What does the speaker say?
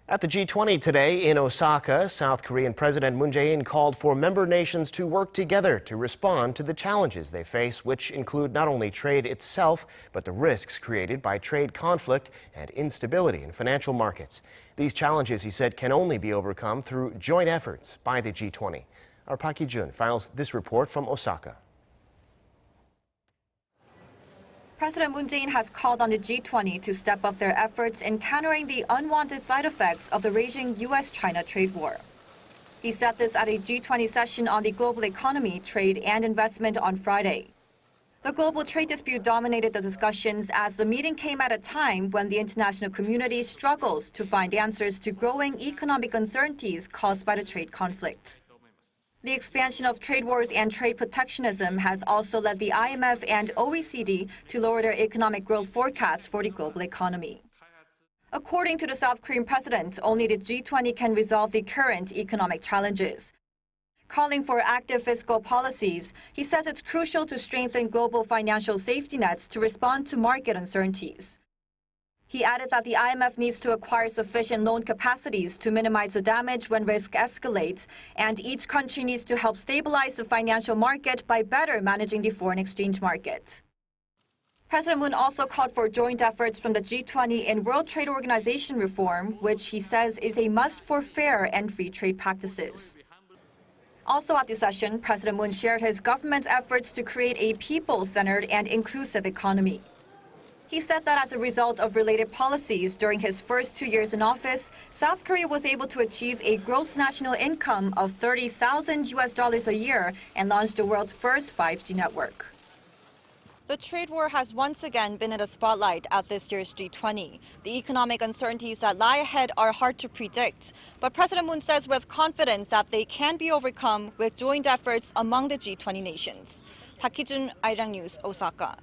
At the G20 today in Osaka, South Korean President Moon Jae-in called for member nations to work together to respond to the challenges they face, which include not only trade itself, but the risks created by trade conflict and instability in financial markets. These challenges, he said, can only be overcome through joint efforts by the G20. Our Park Hee-jun files this report from Osaka. President Moon Jae-in has called on the G20 to step up their efforts in countering the unwanted side effects of the raging U.S. China trade war. He said this at a G20 session on the global economy, trade, and investment on Friday. The global trade dispute dominated the discussions as the meeting came at a time when the international community struggles to find answers to growing economic uncertainties caused by the trade conflicts. The expansion of trade wars and trade protectionism has also led the IMF and OECD to lower their economic growth forecasts for the global economy. According to the South Korean president, only the G20 can resolve the current economic challenges. Calling for active fiscal policies, he says it's crucial to strengthen global financial safety nets to respond to market uncertainties. He added that the IMF needs to acquire sufficient loan capacities to minimize the damage when risk escalates, and each country needs to help stabilize the financial market by better managing the foreign exchange market. President Moon also called for joint efforts from the G20 in World Trade Organization reform, which he says is a must for fair and free trade practices. Also at the session, President Moon shared his government's efforts to create a people-centered and inclusive economy. He said that as a result of related policies during his first 2 years in office, South Korea was able to achieve a gross national income of $30,000 a year and launched the world's first 5G network. The trade war has once again been in the spotlight at this year's G20. The economic uncertainties that lie ahead are hard to predict, but President Moon says with confidence that they can be overcome with joint efforts among the G20 nations. Park Hee-jun, Arirang News, Osaka.